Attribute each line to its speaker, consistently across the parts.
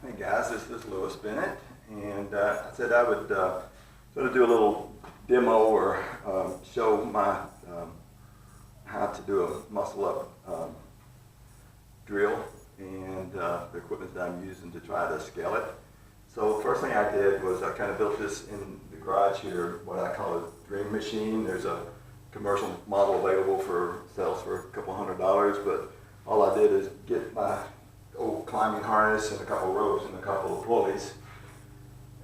Speaker 1: Hey guys, this is Lewis Bennett, and I said I would sort of do a little demo or show my how to do a muscle up drill and the equipment that I'm using to try to scale it. So the first thing I did was I kind of built this in the garage here, what I call a dream machine. There's a commercial model available for sales for a couple $100, but all I did is get my old climbing harness and a couple of ropes and a couple of pulleys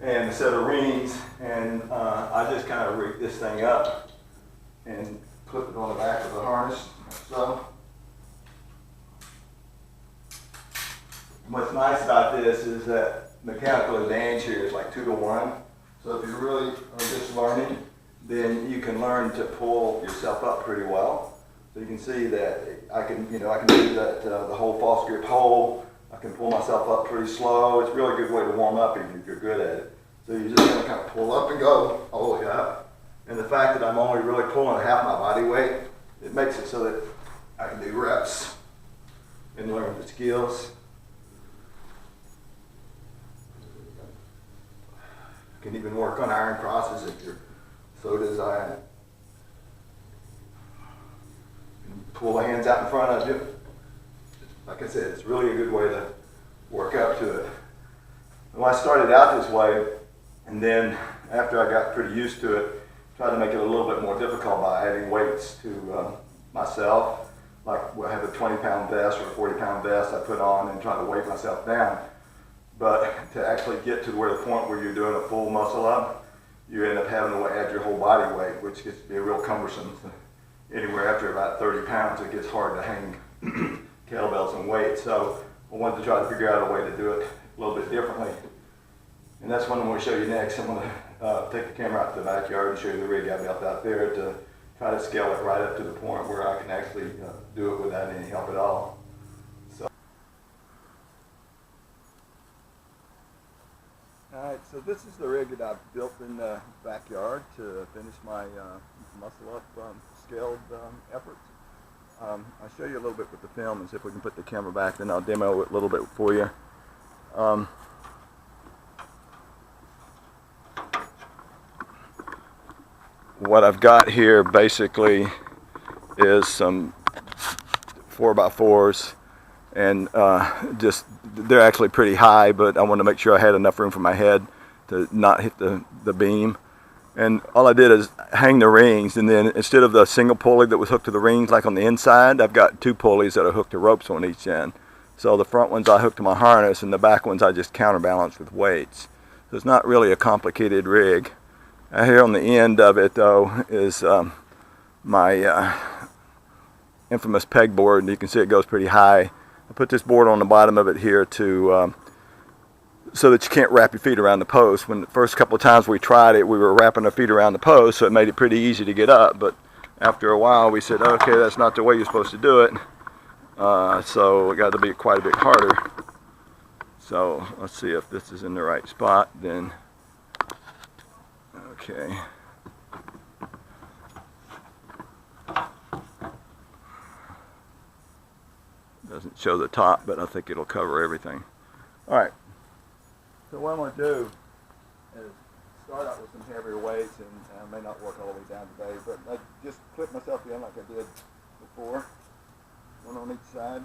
Speaker 1: and a set of rings, and I just kind of rigged this thing up and clipped it on the back of the harness. So what's nice about this is that mechanical advantage here is like 2 to 1. So if you really are just learning, then you can learn to pull yourself up pretty well. So you can see that I can do that the whole false grip hold. I can pull myself up pretty slow. It's a really good way to warm up even if you're good at it. So you're just going to kind of pull up and go all the way up. And the fact that I'm only really pulling half my body weight, it makes it so that I can do reps and learn the skills. You can even work on iron crosses if you're so desired. Pull the hands out in front of you. Like I said, it's really a good way to work up to it. Well, I started out this way, and then after I got pretty used to it, tried to make it a little bit more difficult by adding weights to myself. Like I have a 20-pound vest or a 40-pound vest I put on and try to weight myself down. But to actually get to where the point where you're doing a full muscle up, you end up having to add your whole body weight, which gets to be real cumbersome. Anywhere after about 30 pounds, it gets hard to hang kettlebells and weights. So I wanted to try to figure out a way to do it a little bit differently. And that's what I'm going to show you next. I'm going to take the camera out to the backyard and show you the rig I built out there to try to scale it right up to the point where I can actually do it without any help at all. Alright, so this is the rig that I've built in the backyard to finish my muscle up scaled efforts. I'll show you a little bit with the film and see if we can put the camera back, then I'll demo it a little bit for you. What I've got here basically is some 4x4s, and they're actually pretty high, but I wanted to make sure I had enough room for my head to not hit the beam. And all I did is hang the rings, and then instead of the single pulley that was hooked to the rings like on the inside, I've got 2 pulleys that are hooked to ropes on each end. So the front ones I hooked to my harness, and the back ones I just counterbalance with weights. So it's not really a complicated rig. Here on the end of it though is my infamous pegboard, and you can see it goes pretty high. I put this board on the bottom of it here to so that you can't wrap your feet around the post. When the first couple of times we tried it, we were wrapping our feet around the post, so it made it pretty easy to get up. But after a while, we said, okay, that's not the way you're supposed to do it. So it got to be quite a bit harder. So let's see if this is in the right spot. Then, okay. Doesn't show the top, but I think it'll cover everything. All right. So what I'm going to do is start out with some heavier weights, and I may not work all the way down today, but I just clip myself in like I did before, one on each side,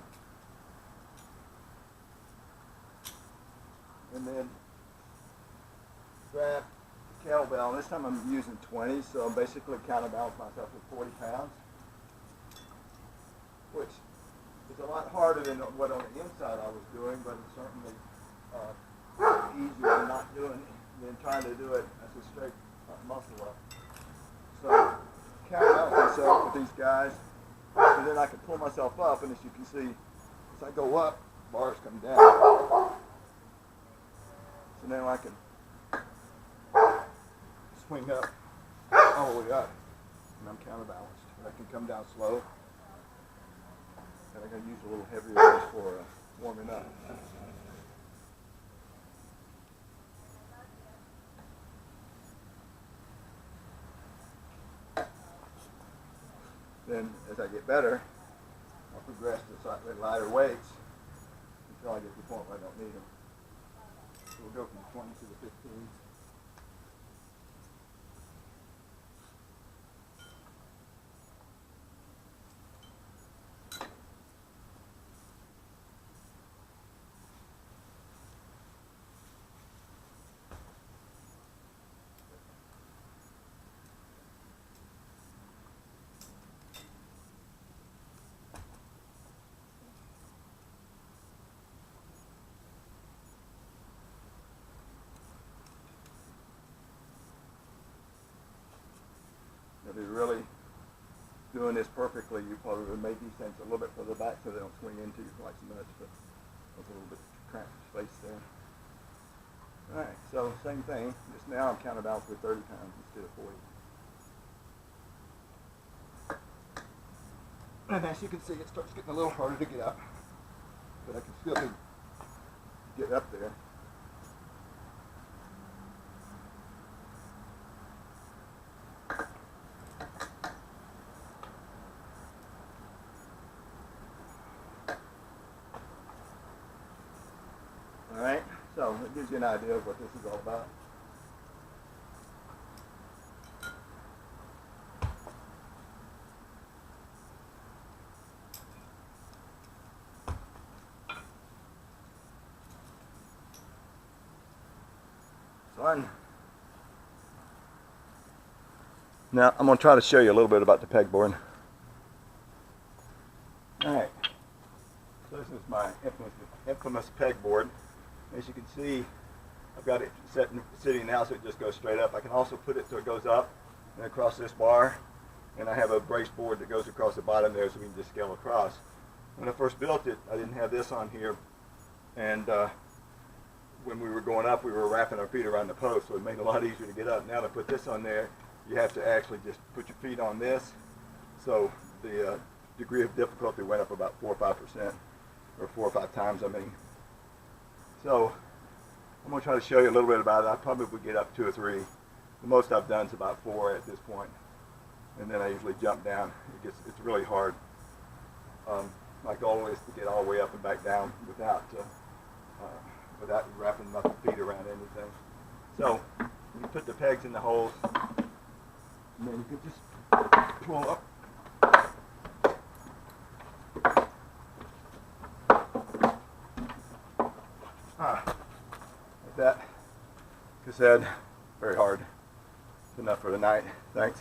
Speaker 1: and then grab the kettlebell. And this time I'm using 20, so I'm basically counterbalance myself with 40 pounds, which is a lot harder than what on the inside I was doing, but it's certainly easier than not doing it than trying to do it as a straight muscle up. So counterbalance myself with these guys, and then I can pull myself up, and as you can see, as I go up, bars come down. So now I can swing up all the way up, and I'm counterbalanced. I can come down slow. And I'm going to use a little heavier weights for warming up. Then, as I get better, I'll progress to slightly lighter weights until I get to the point where I don't need them. we'll go from the 20 to the 15. If you're really doing this perfectly, you probably would make these things a little bit further back so they don't swing into you quite so much, but there's a little bit cramped space there. Alright, so same thing, just now I'm counterbalanced with 30 pounds instead of 40. And as you can see, it starts getting a little harder to get up, but I can still get up there. Alright, so it gives you an idea of what this is all about. Fun. Now I'm going to try to show you a little bit about the pegboard. Alright, so this is my infamous pegboard. As you can see, I've got it sitting now so it just goes straight up. I can also put it so it goes up and across this bar, and I have a brace board that goes across the bottom there so we can just scale across. When I first built it, I didn't have this on here, and when we were going up, we were wrapping our feet around the post, so it made it a lot easier to get up. Now to put this on there, you have to actually just put your feet on this, so the degree of difficulty went up about 4 or 5%, or 4 or 5 times, I mean. So I'm going to try to show you a little bit about it. I probably would get up 2 or 3. The most I've done is about 4 at this point, and then I usually jump down. It's really hard. My goal is to get all the way up and back down without wrapping my feet around anything. So you put the pegs in the holes, and then you can just pull up. Like that. Like I said, very hard. It's enough for the night. Thanks.